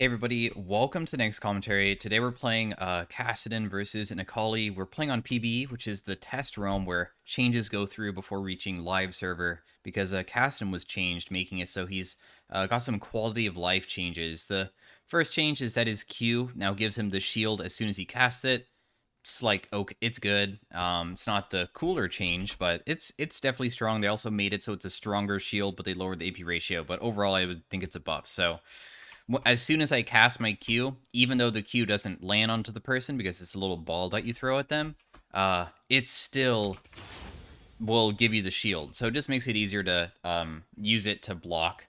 Hey everybody, welcome to the next commentary. Today we're playing Kassadin versus an Akali. We're playing on PB, which is the test realm where changes go through before reaching live server, because Kassadin was changed, making it so he's got some quality of life changes. The first change is that his Q now gives him the shield as soon as he casts it. It's like, okay, it's good. It's not the cooler change, but it's definitely strong. They also made it so it's a stronger shield, but they lowered the AP ratio. But overall, I would think it's a buff. So as soon as I cast my Q, even though the Q doesn't land onto the person because it's a little ball that you throw at them, it still will give you the shield. So it just makes it easier to use it to block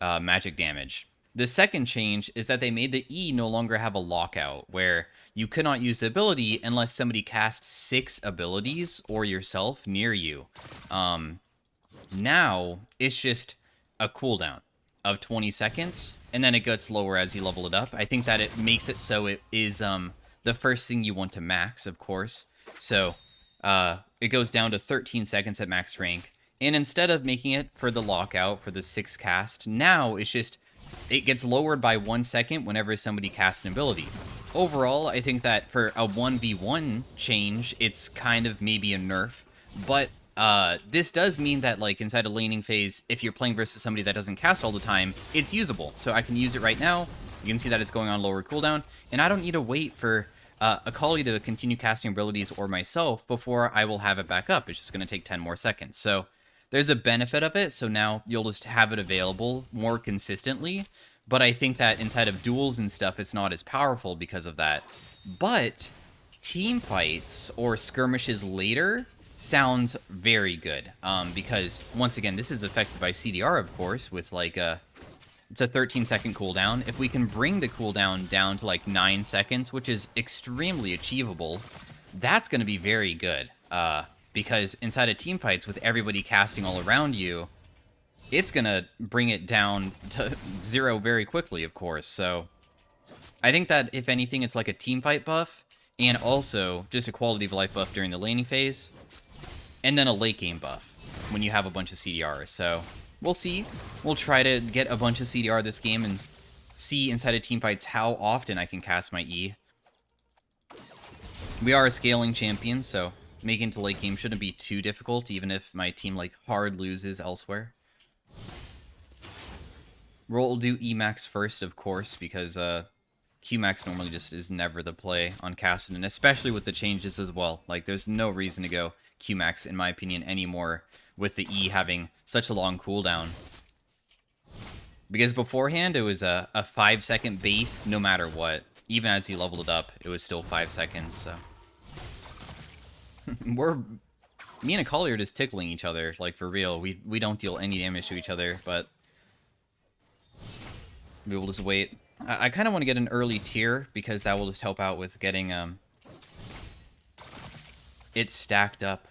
magic damage. The second change is that they made the E no longer have a lockout, where you could not use the ability unless somebody casts 6 abilities or yourself near you. Now, it's just a cooldown of 20 seconds, and then it gets lower as you level it up. I think that it makes it so it is the first thing you want to max, of course. So it goes down to 13 seconds at max rank. And instead of making it for the lockout, for the 6 cast, now it's just, it gets lowered by 1 second whenever somebody casts an ability. Overall, I think that for a 1v1 change, it's kind of maybe a nerf, but this does mean that, like, inside a laning phase, if you're playing versus somebody that doesn't cast all the time, it's usable. So I can use it right now. You can see that it's going on lower cooldown, and I don't need to wait for Akali to continue casting abilities or myself before I will have it back up. It's just going to take 10 more seconds. So there's a benefit of it, so now you'll just have it available more consistently. But I think that inside of duels and stuff, it's not as powerful because of that. But team fights or skirmishes later sounds very good, because once again, this is affected by CDR, of course, with like it's a 13-second cooldown. If we can bring the cooldown down to like 9 seconds, which is extremely achievable, that's going to be very good, because inside of team fights with everybody casting all around you, it's going to bring it down to 0 very quickly, of course. So I think that if anything, it's like a team fight buff, and also just a quality of life buff during the laning phase, and then a late game buff when you have a bunch of CDRs. So we'll see. We'll try to get a bunch of CDR this game and see inside of teamfights how often I can cast my E. We are a scaling champion, so making it to late game shouldn't be too difficult, even if my team like hard loses elsewhere. We'll do E max first, of course, because Q max normally just is never the play on Kassadin, especially with the changes as well. Like, there's no reason to go Q max, in my opinion, anymore, with the E having such a long cooldown. Because beforehand, it was a 5-second base no matter what. Even as you leveled it up, it was still 5 seconds, so. Me and Akali are just tickling each other, like, for real. We don't deal any damage to each other, but we will just wait. I kind of want to get an early tier, because that will just help out with getting it stacked up.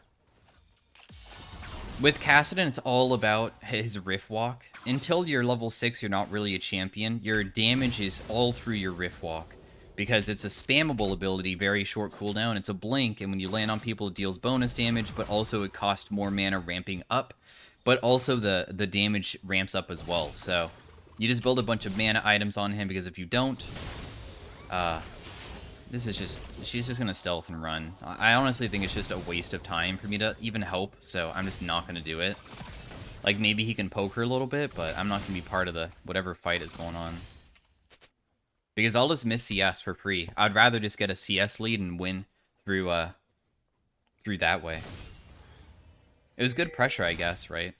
With Kassadin, it's all about his Rift Walk. Until you're level 6, you're not really a champion. Your damage is all through your Rift Walk, because it's a spammable ability, very short cooldown. It's a blink, and when you land on people, it deals bonus damage, but also it costs more mana ramping up. But also the damage ramps up as well, so you just build a bunch of mana items on him, because if you don't, this is just, she's just gonna stealth and run. I honestly think it's just a waste of time for me to even help, so I'm just not gonna do it. Like, maybe he can poke her a little bit, but I'm not gonna be part of the whatever fight is going on, because I'll just miss CS for free. I'd rather just get a CS lead and win through that way. It was good pressure, I guess, right?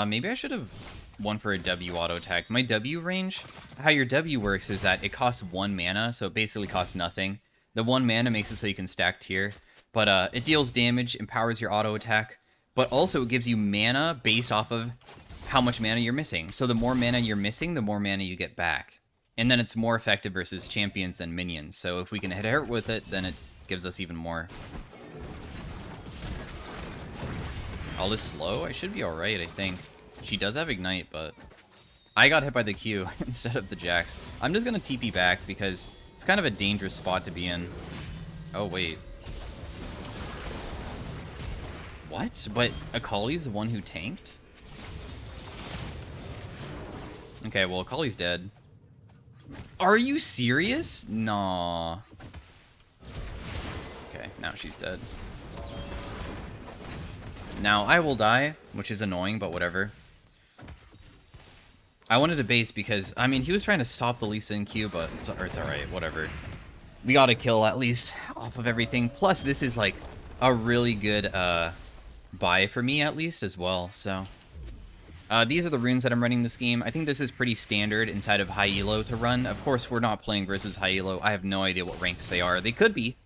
Maybe I should have won for a W auto attack. My W range, how your W works is that it costs 1 mana, so it basically costs nothing. The 1 mana makes it so you can stack tier, but it deals damage, empowers your auto attack, but also it gives you mana based off of how much mana you're missing. So the more mana you're missing, the more mana you get back. And then it's more effective versus champions and minions. So if we can hit her with it, then it gives us even more. All this slow? I should be alright, I think. She does have Ignite, but I got hit by the Q instead of the Jax. I'm just going to TP back because it's kind of a dangerous spot to be in. Oh, wait. What? But Akali's the one who tanked? Okay, well, Akali's dead. Are you serious? Nah. Okay, now she's dead. Now I will die, which is annoying, but whatever. I wanted to base because, I mean, he was trying to stop the Lee Sin Q, but it's alright, whatever. We got a kill, at least, off of everything. Plus, this is, like, a really good, buy for me, at least, as well, so... these are the runes that I'm running this game. I think this is pretty standard inside of high elo to run. Of course, we're not playing versus high elo. I have no idea what ranks they are. They could be.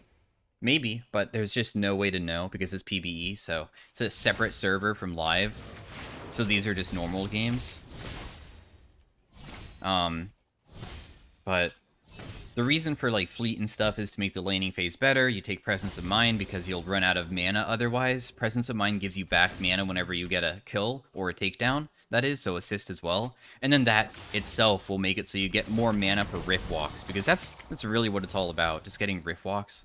Maybe, but there's just no way to know because it's PvE, so it's a separate server from live. So these are just normal games. But the reason for like fleet and stuff is to make the laning phase better. You take Presence of Mind because you'll run out of mana otherwise. Presence of Mind gives you back mana whenever you get a kill or a takedown, that is, so assist as well. And then that itself will make it so you get more mana for Rift Walks, because that's really what it's all about, just getting Rift Walks.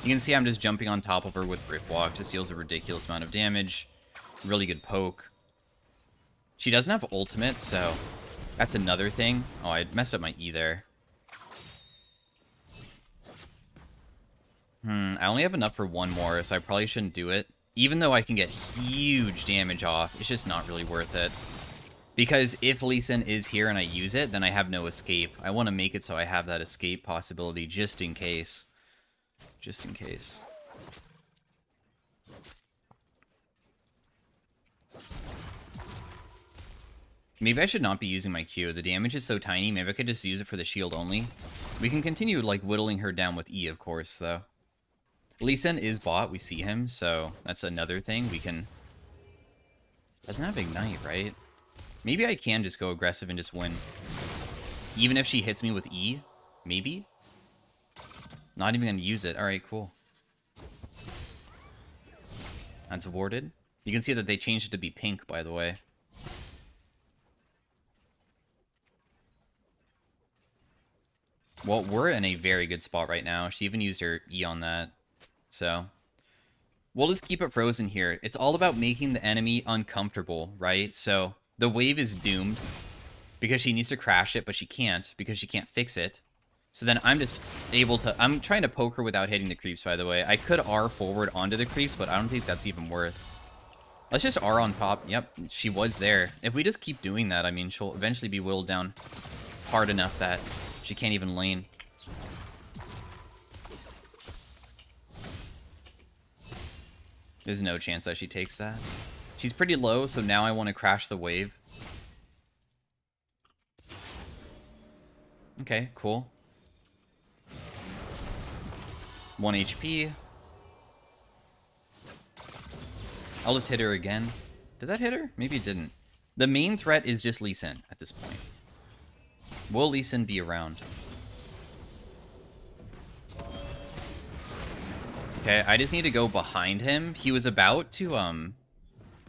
You can see I'm just jumping on top of her with Rift Walk, just deals a ridiculous amount of damage. Really good poke. She doesn't have ultimate, so that's another thing. Oh, I messed up my E there. I only have enough for one more, so I probably shouldn't do it. Even though I can get huge damage off, it's just not really worth it. Because if Lee Sin is here and I use it, then I have no escape. I want to make it so I have that escape possibility just in case. Just in case. Maybe I should not be using my Q. The damage is so tiny, maybe I could just use it for the shield only. We can continue, like, whittling her down with E, of course, though. Lee Sin is bot, we see him, so that's another thing. We can... Doesn't have Ignite, right? Maybe I can just go aggressive and just win. Even if she hits me with E? Maybe? Not even gonna use it. Alright, cool. That's awarded. You can see that they changed it to be pink, by the way. Well, we're in a very good spot right now. She even used her E on that. So, we'll just keep it frozen here. It's all about making the enemy uncomfortable, right? So, the wave is doomed because she needs to crash it, but she can't because she can't fix it. So then I'm just able to... I'm trying to poke her without hitting the creeps, by the way. I could R forward onto the creeps, but I don't think that's even worth. Let's just R on top. Yep, she was there. If we just keep doing that, I mean, she'll eventually be whittled down hard enough that she can't even lane. There's no chance that she takes that. She's pretty low, so now I want to crash the wave. Okay, cool. 1 HP. I'll just hit her again. Did that hit her? Maybe it didn't. The main threat is just Lee Sin at this point. Will Lee Sin be around? Okay, I just need to go behind him. He was about to,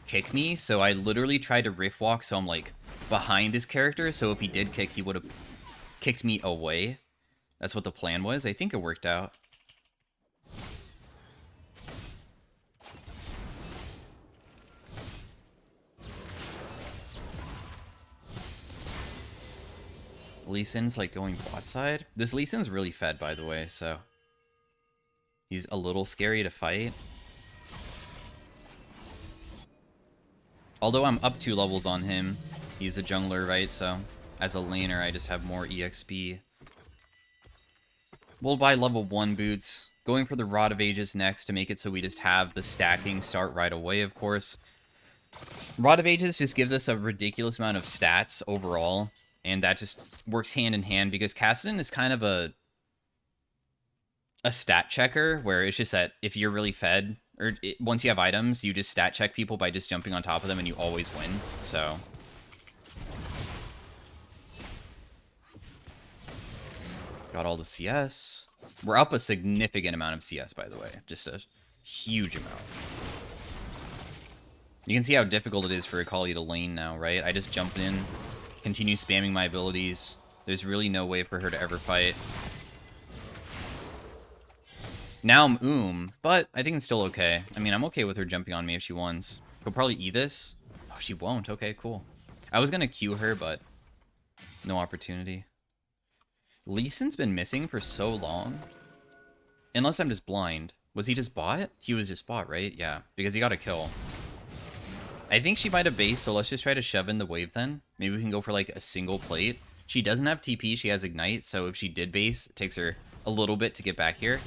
kick me, so I literally tried to Rift Walk, so I'm, like, behind his character, so if he did kick, he would have kicked me away. That's what the plan was. I think it worked out. Lee Sin's, like, going bot side. This Lee Sin's really fed, by the way, so... He's a little scary to fight. Although I'm up 2 levels on him. He's a jungler, right? So, as a laner, I just have more EXP. We'll buy level 1 boots. Going for the Rod of Ages next to make it so we just have the stacking start right away, of course. Rod of Ages just gives us a ridiculous amount of stats overall. And that just works hand in hand because Kassadin is kind of a stat checker where it's just that if you're really fed, or once you have items, you just stat check people by just jumping on top of them and you always win. So... Got all the CS. We're up a significant amount of CS, by the way. Just a huge amount. You can see how difficult it is for Akali to lane now, right? I just jump in, continue spamming my abilities. There's really no way for her to ever fight. Now I'm but I think it's still okay. I mean, I'm okay with her jumping on me if she wants. He'll probably E this. Oh, she won't. Okay, cool. I was gonna Q her, but no opportunity. Lee Sin's been missing for so long. Unless I'm just blind. Was he just bot? He was just bot, right? Yeah, because he got a kill. I think she might have base, so let's just try to shove in the wave then. Maybe we can go for like a single plate. She doesn't have TP, she has Ignite, so if she did base, it takes her a little bit to get back here.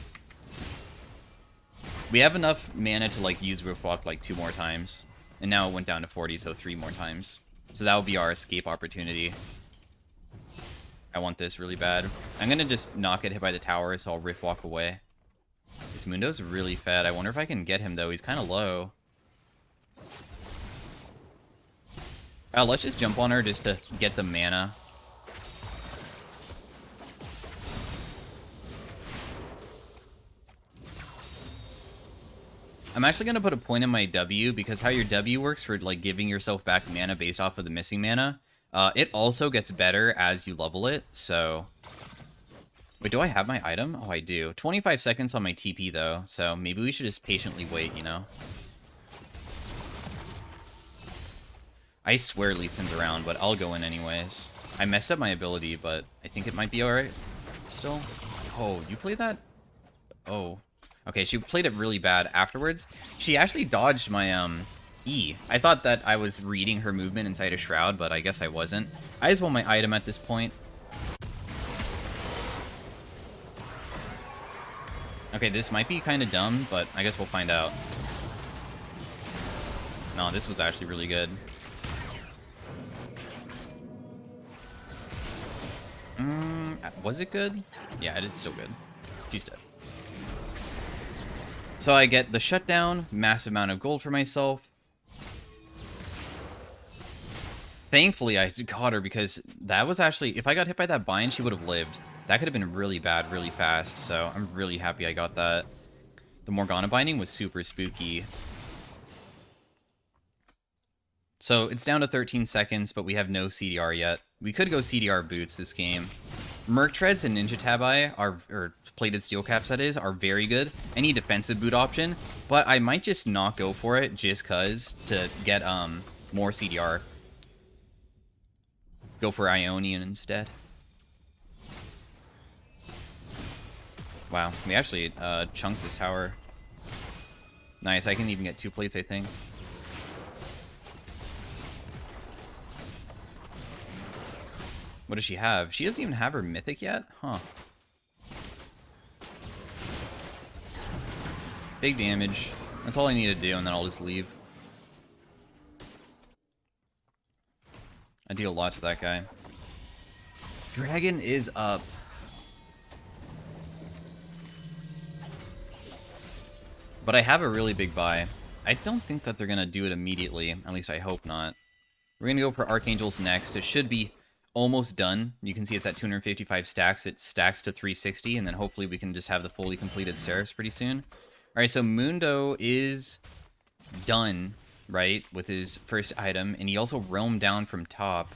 We have enough mana to like use Roof Walk like 2 more times. And now it went down to 40, so 3 more times. So that will be our escape opportunity. I want this really bad. I'm going to just not get hit by the tower, so I'll Rift Walk away. This Mundo's really fed. I wonder if I can get him, though. He's kind of low. Let's just jump on her just to get the mana. I'm actually going to put a point in my W, because how your W works for like giving yourself back mana based off of the missing mana, it also gets better as you level it, so... Wait, do I have my item? Oh, I do. 25 seconds on my TP, though, so maybe we should just patiently wait, you know? I swear Lee Sin's around, but I'll go in anyways. I messed up my ability, but I think it might be alright still. Oh, you played that? Oh. Okay, she played it really bad afterwards. She actually dodged my, E. I thought that I was reading her movement inside a Shroud, but I guess I wasn't. I just want my item at this point. Okay, this might be kind of dumb, but I guess we'll find out. No, this was actually really good. Was it good? Yeah, it's still good. She's dead. So I get the shutdown, massive amount of gold for myself. Thankfully, I caught her because that was actually... If I got hit by that bind, she would have lived. That could have been really bad really fast, so I'm really happy I got that. The Morgana binding was super spooky. So it's down to 13 seconds, but we have no CDR yet. We could go CDR boots this game. Merc Treads and Ninja Tabi are... or Plated Steel Caps, that is, are very good. Any defensive boot option, but I might just not go for it just cause to get more CDR. Go for Ionian instead. Wow, we actually chunked this tower. Nice, I can even get 2 plates, I think. What does she have? She doesn't even have her mythic yet? Huh. Big damage. That's all I need to do, and then I'll just leave. I deal a lot to that guy. Dragon is up. But I have a really big buy. I don't think that they're going to do it immediately. At least I hope not. We're going to go for Archangels next. It should be almost done. You can see it's at 255 stacks. It stacks to 360, and then hopefully we can just have the fully completed Seraphs pretty soon. Alright, so Mundo is done, right, with his first item, and he also roamed down from top.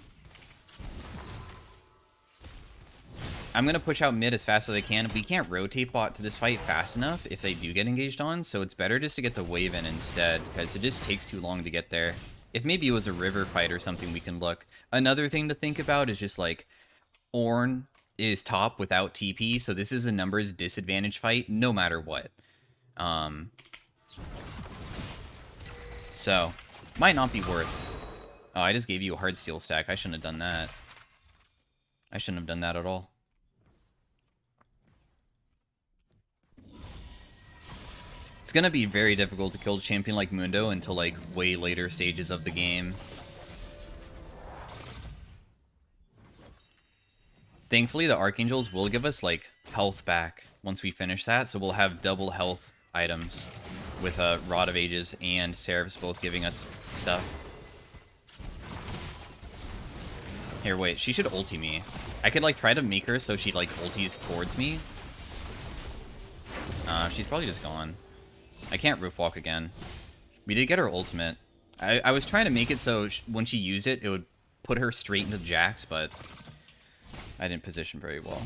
I'm going to push out mid as fast as I can. We can't rotate bot to this fight fast enough if they do get engaged on, so it's better just to get the wave in instead, because it just takes too long to get there. If maybe it was a river fight or something, we can look. Another thing to think about is just, like, Ornn is top without TP, so this is a numbers disadvantage fight no matter what. So, might not be worth. Oh, I just gave you a hard steel stack. I shouldn't have done that. I shouldn't have done that at all. It's gonna be very difficult to kill a champion like Mundo until, like, way later stages of the game. Thankfully, the Archangels will give us, like, health back once we finish that, so we'll have double health items with Rod of Ages and Seraphs both giving us stuff. Here, wait, she should ulti me. I could, like, try to make her so she, like, ulties towards me. She's probably just gone. I can't roof walk again. We did get her ultimate. I was trying to make it so when she used it, it would put her straight into Jax, but I didn't position very well.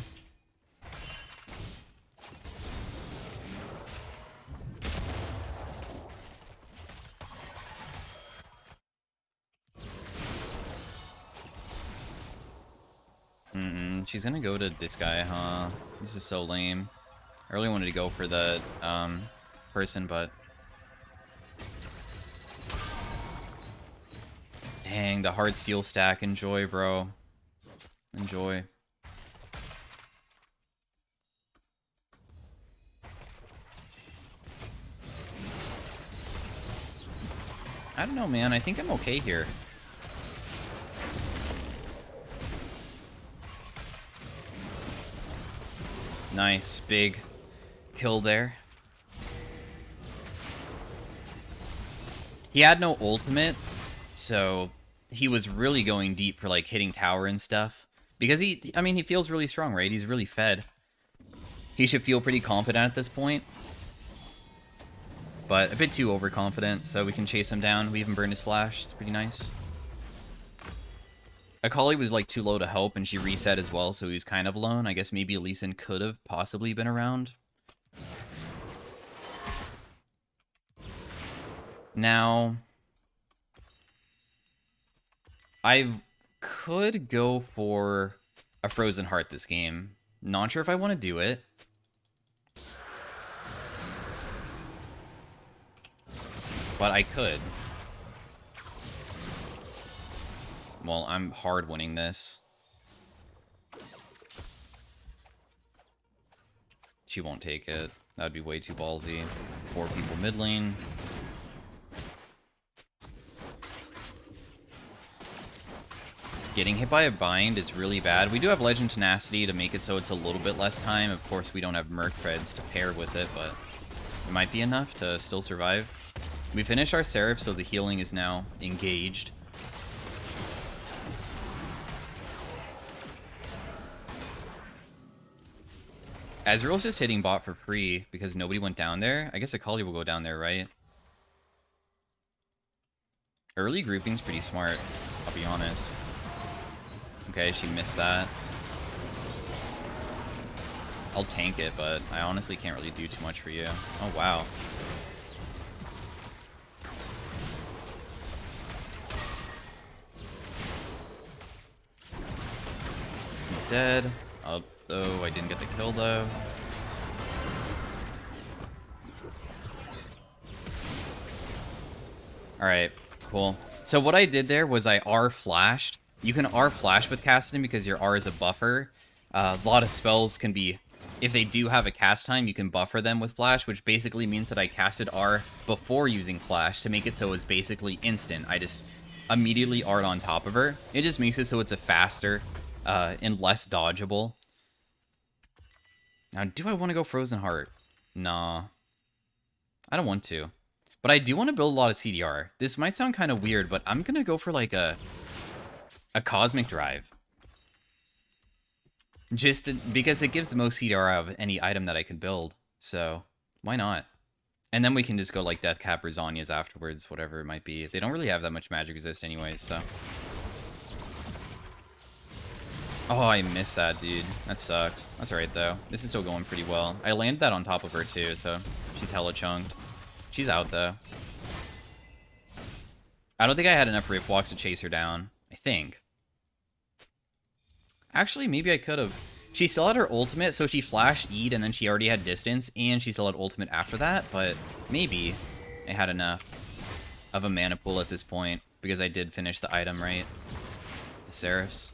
She's gonna go to this guy, huh? This is so lame. I really wanted to go for the person, but dang, the hard steel stack. Enjoy, bro. Enjoy. I don't know, man. I think I'm okay here. Nice, big kill there. He had no ultimate, so he was really going deep for, like, hitting tower and stuff. Because I mean, he feels really strong, right? He's really fed. He should feel pretty confident at this point. But a bit too overconfident, so we can chase him down. We even burned his flash. It's pretty nice. Akali was, like, too low to help, and she reset as well, so he was kind of alone. I guess maybe Lee Sin could have possibly been around. Now, I could go for a Frozen Heart this game. Not sure if I want to do it. But I could. Well, I'm hard winning this. She won't take it. That'd be way too ballsy. 4 people mid lane. Getting hit by a bind is really bad. We do have Legend Tenacity to make it so it's a little bit less time. Of course, we don't have Merc Creds to pair with it, but it might be enough to still survive. We finished our Seraph, so the healing is now engaged. Azrael's just hitting bot for free because nobody went down there. I guess Akali will go down there, right? Early grouping's pretty smart, I'll be honest. Okay, she missed that. I'll tank it, but I honestly can't really do too much for you. Oh, wow. He's dead. Oh, I didn't get the kill, though. Alright, cool. So what I did there was I R-flashed. You can R-flash with Kassadin because your R is a buffer. A lot of spells can be... If they do have a cast time, you can buffer them with Flash, which basically means that I casted R before using Flash to make it so it's basically instant. I just immediately R'd on top of her. It just makes it so it's a faster and less dodgeable. Now, do I want to go Frozen Heart? Nah. I don't want to. But I do want to build a lot of CDR. This might sound kind of weird, but I'm going to go for like a Cosmic Drive. Because it gives the most CDR out of any item that I can build. So, why not? And then we can just go like Death Cap or Zhonya's afterwards, whatever it might be. They don't really have that much magic resist anyways, so... Oh, I missed that, dude. That sucks. That's alright, though. This is still going pretty well. I landed that on top of her, too, so she's hella chunked. She's out, though. I don't think I had enough Rift Walks to chase her down. I think. Actually, maybe I could have. She still had her ultimate, so she flashed E'd, and then she already had distance, and she still had ultimate after that, but maybe I had enough of a mana pool at this point, because I did finish the item, right? The Seraphs.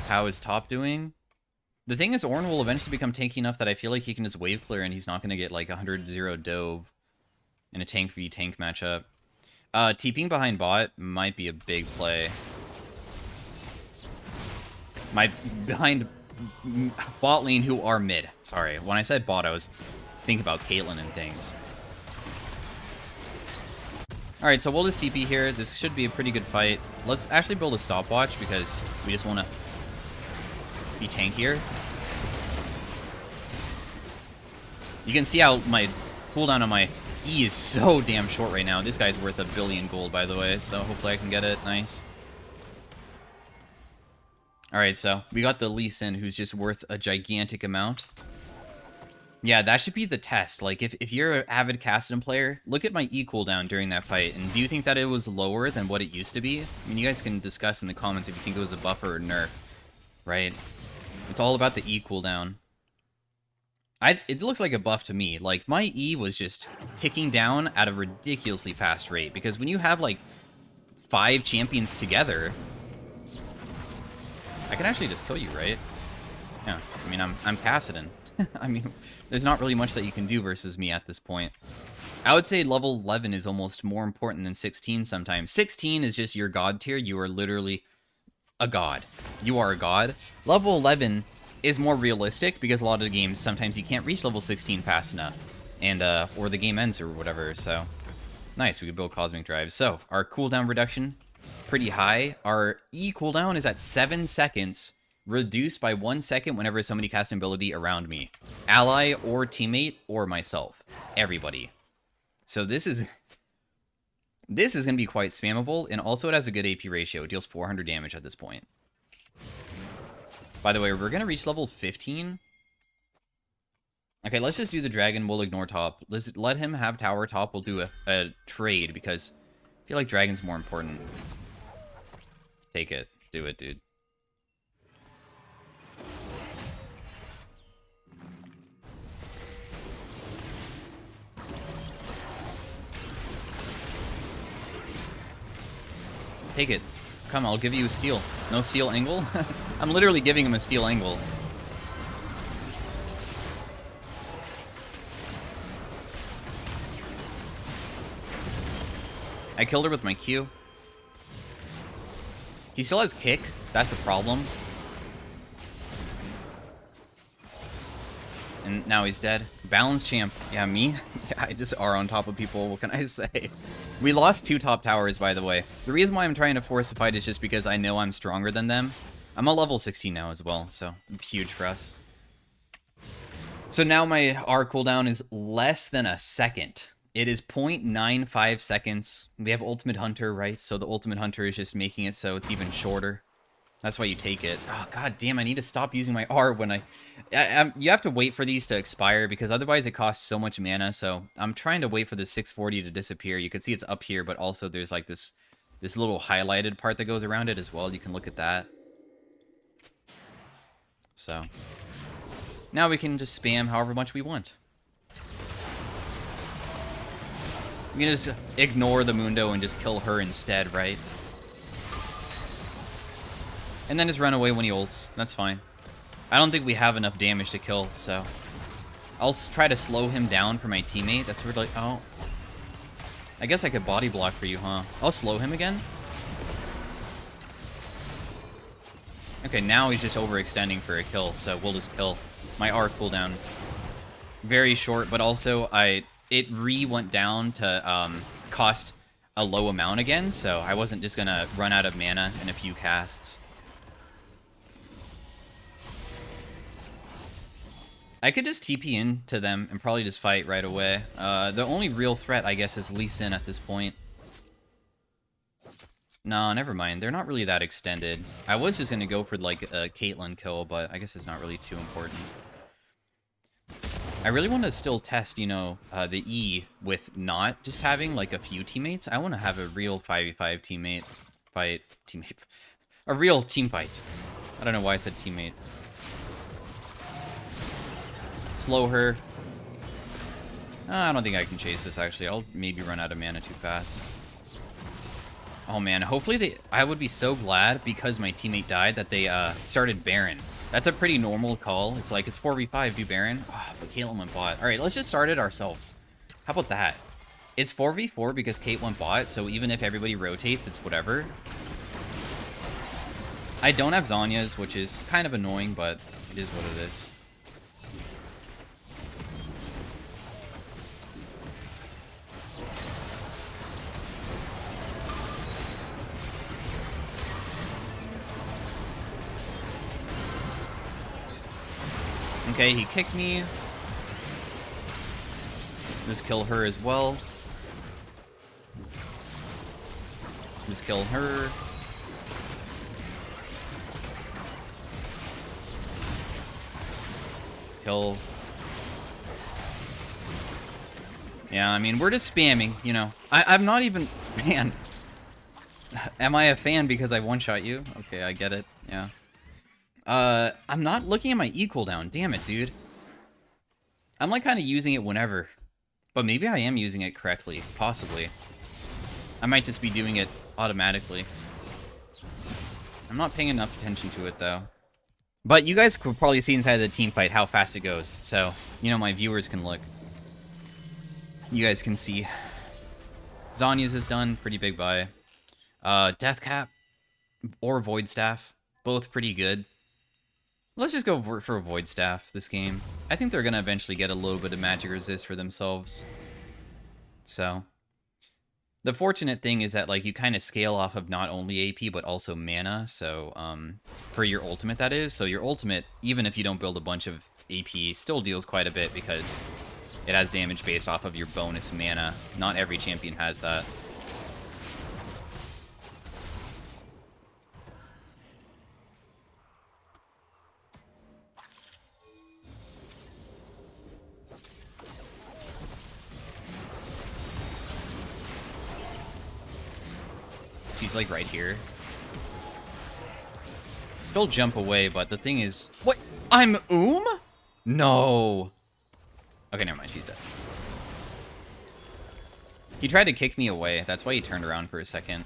How is top doing? The thing is, Ornn will eventually become tanky enough that I feel like he can just wave clear and he's not going to get like 100-0 dove in a tank v tank matchup. TPing behind bot might be a big play. Behind bot lane who are mid. Sorry, when I said bot, I was thinking about Caitlyn and things. Alright, so we'll just TP here. This should be a pretty good fight. Let's actually build a stopwatch because we just want to be tankier. You can see how my cooldown on my E is so damn short right now. This guy's worth 1 billion gold, by the way, so hopefully I can get it. Nice. Alright, so we got the Lee Sin, who's just worth a gigantic amount. Yeah, that should be the test. Like, if you're an avid Kassadin player, look at my E cooldown during that fight, and do you think that it was lower than what it used to be? I mean, you guys can discuss in the comments if you think it was a buff or a nerf, right? It's all about the E cooldown. It looks like a buff to me. Like, my E was just ticking down at a ridiculously fast rate, because when you have, like, 5 champions together, I can actually just kill you, right? Yeah, I mean, I'm Kassadin. I mean, there's not really much that you can do versus me at this point. I would say level 11 is almost more important than 16 sometimes. 16 is just your god tier. You are literally a god. You are a god. Level 11 is more realistic because a lot of the games, sometimes you can't reach level 16 fast enough. And, or the game ends or whatever, so... Nice, we could build Cosmic Drive. So, our cooldown reduction, pretty high. Our E cooldown is at 7 seconds, reduced by 1 second whenever somebody casts an ability around me. Ally or teammate or myself. Everybody. So this is going to be quite spammable, and also it has a good AP ratio. It deals 400 damage at this point. By the way, we're going to reach level 15. Okay, let's just do the dragon. We'll ignore top. Let's let him have tower top. We'll do a trade, because I feel like dragon's more important. Take it. Do it, dude. Take it. Come, I'll give you a steal. No steal angle? I'm literally giving him a steal angle. I killed her with my Q. He still has kick. That's the problem. And now he's dead. Balance champ. Yeah, me? Yeah, I just are on top of people. What can I say? We lost 2 top towers, by the way. The reason why I'm trying to force a fight is just because I know I'm stronger than them. I'm a level 16 now as well, so huge for us. So now my R cooldown is less than a second. It is 0.95 seconds. We have Ultimate Hunter, right? So the Ultimate Hunter is just making it so it's even shorter. That's why you take it. Oh, god damn, I need to stop using my R when you have to wait for these to expire, because otherwise it costs so much mana, so I'm trying to wait for the 640 to disappear. You can see it's up here, but also there's like this little highlighted part that goes around it as well. You can look at that. So, now we can just spam however much we want. We can just ignore the Mundo and just kill her instead, right? And then just run away when he ults. That's fine. I don't think we have enough damage to kill, so... I'll try to slow him down for my teammate. That's really... Oh. I guess I could body block for you, huh? I'll slow him again? Okay, now he's just overextending for a kill, so we'll just kill. My R cooldown. Very short, but also it went down to cost a low amount again, so I wasn't just gonna run out of mana in a few casts. I could just TP into them and probably just fight right away. The only real threat, I guess, is Lee Sin at this point. No, never mind. They're not really that extended. I was just going to go for, like, a Caitlyn kill, but I guess it's not really too important. I really want to still test, you know, the E with not just having, like, a few teammates. I want to have a real 5v5 teammate. A real team fight. I don't know why I said teammate. Slow her. I don't think I can chase this, actually. I'll maybe run out of mana too fast. Oh, man. Hopefully I would be so glad, because my teammate died, that they started Baron. That's a pretty normal call. It's like, it's 4v5, do Baron. Oh, but Caitlyn went bot. Alright, let's just start it ourselves. How about that? It's 4v4 because Kate went bot, so even if everybody rotates, it's whatever. I don't have Zhonya's, which is kind of annoying, but it is what it is. Okay, he kicked me. Just kill her as well. Just kill her. Kill. Yeah, I mean, we're just spamming, you know. I'm not even fan. Am I a fan because I one-shot you? Okay, I get it. Yeah. I'm not looking at my E cooldown. Damn it, dude. I'm like kind of using it whenever. But maybe I am using it correctly. Possibly. I might just be doing it automatically. I'm not paying enough attention to it, though. But you guys could probably see inside the team fight how fast it goes. So, you know, my viewers can look. You guys can see. Zanya's is done. Pretty big buy. Death Cap or Void Staff. Both pretty good. Let's just go for Void Staff this game. I think they're going to eventually get a little bit of magic resist for themselves. So, the fortunate thing is that, like, you kind of scale off of not only AP, but also mana. So, for your ultimate, that is. So your ultimate, even if you don't build a bunch of AP, still deals quite a bit because it has damage based off of your bonus mana. Not every champion has that. She's like right here. She'll jump away, but the thing is... What? I'm No. Okay, never mind. She's dead. He tried to kick me away. That's why he turned around for a second.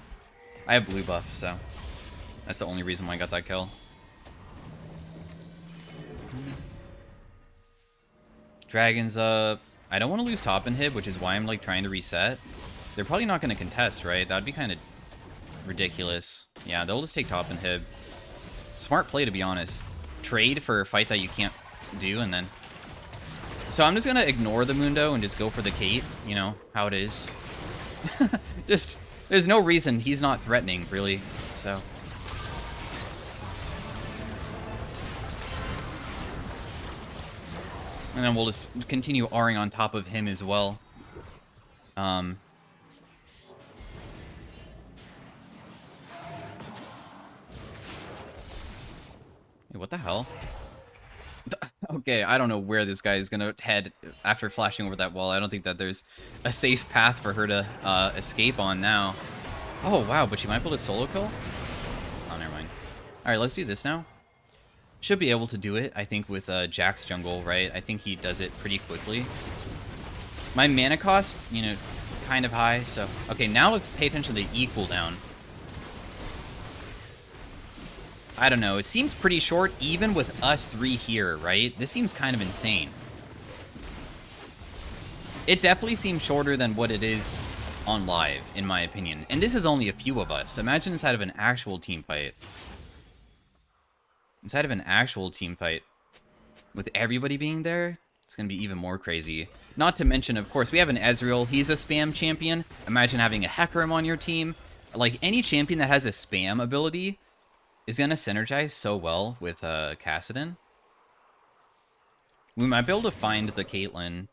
I have blue buff, so... That's the only reason why I got that kill. Dragon's up. I don't want to lose top inhib, which is why I'm like trying to reset. They're probably not going to contest, right? That'd be kind of ridiculous. Yeah, they'll just take top inhib. Smart play, to be honest. Trade for a fight that you can't do, and then... So I'm just going to ignore the Mundo and just go for the Kate. You know, how it is. Just, there's no reason he's not threatening, really. So... And then we'll just continue R'ing on top of him as well. Wait, what the hell? Okay, I don't know where this guy is gonna head after flashing over that wall. I don't think that there's a safe path for her to escape on now. Oh, wow, but she might be able to solo kill? Oh, never mind. Alright, let's do this now. Should be able to do it, I think, with Jack's jungle, right? I think he does it pretty quickly. My mana cost, you know, kind of high, so... Okay, now let's pay attention to the E cooldown. I don't know, it seems pretty short, even with us three here, right? This seems kind of insane. It definitely seems shorter than what it is on live, in my opinion. And this is only a few of us. Imagine inside of an actual team fight. Inside of an actual team fight, with everybody being there, it's going to be even more crazy. Not to mention, of course, we have an Ezreal. He's a spam champion. Imagine having a Hecarim on your team. Like, any champion that has a spam ability is going to synergize so well with Kassadin. We might be able to find the Caitlyn.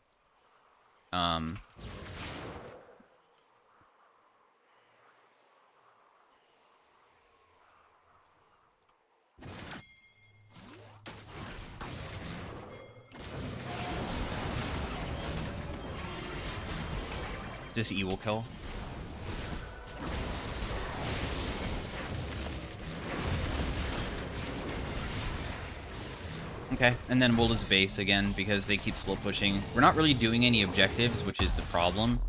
Just E will kill. Okay, and then we'll just base again because they keep split pushing. We're not really doing any objectives, which is the problem,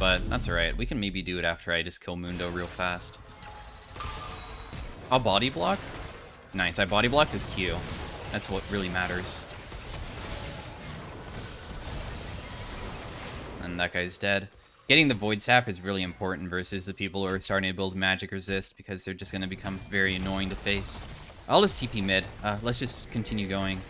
but that's alright. We can maybe do it after I just kill Mundo real fast. I'll body block? Nice, I body blocked his Q. That's what really matters. And that guy's dead. Getting the Void Staff is really important versus the people who are starting to build Magic Resist because they're just going to become very annoying to face. I'll just TP mid. Let's just continue going.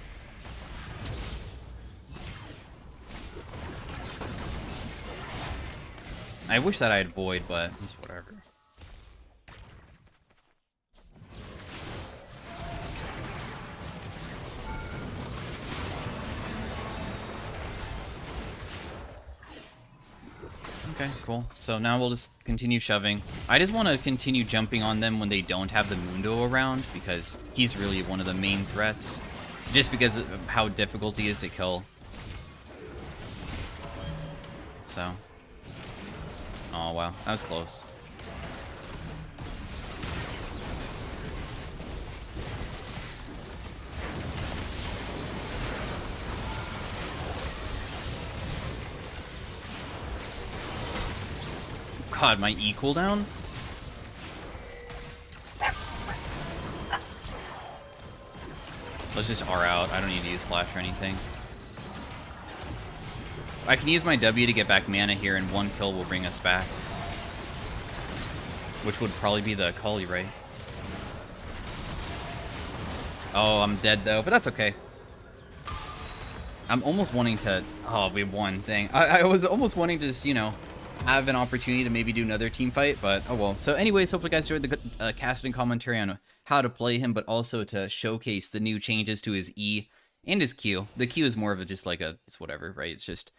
I wish that I had Void, but it's whatever. Okay, cool. So now we'll just continue shoving. I just want to continue jumping on them when they don't have the Mundo around, because he's really one of the main threats. Just because of how difficult he is to kill. So so. Oh, wow. That was close. God, my E cooldown? Let's just R out. I don't need to use flash or anything. I can use my W to get back mana here, and one kill will bring us back. Which would probably be the Kali, right? Oh, I'm dead, though, but that's okay. I'm almost wanting to... Oh, we won. Dang. I was almost wanting to just, you know, have an opportunity to maybe do another team fight, but oh well. So anyways, hopefully you guys enjoyed the Kassadin commentary on how to play him, but also to showcase the new changes to his E and his Q. The Q is more of a just like a... It's whatever, right? It's just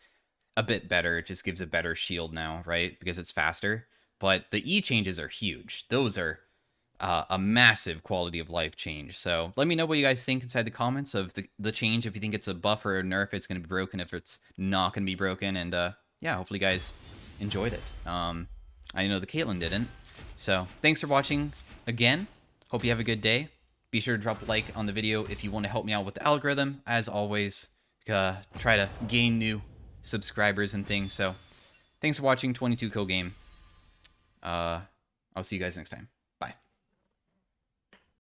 a bit better. It just gives a better shield now, right? Because it's faster. But the E changes are huge. Those are... a massive quality of life change. So let me know what you guys think inside the comments of the change. If you think it's a buff or a nerf, it's going to be broken. If it's not going to be broken. And yeah, hopefully you guys enjoyed it. I know the Caitlyn didn't. So thanks for watching again. Hope you have a good day. Be sure to drop a like on the video if you want to help me out with the algorithm. As always, try to gain new subscribers and things. So thanks for watching 22 Kill Game. I'll see you guys next time.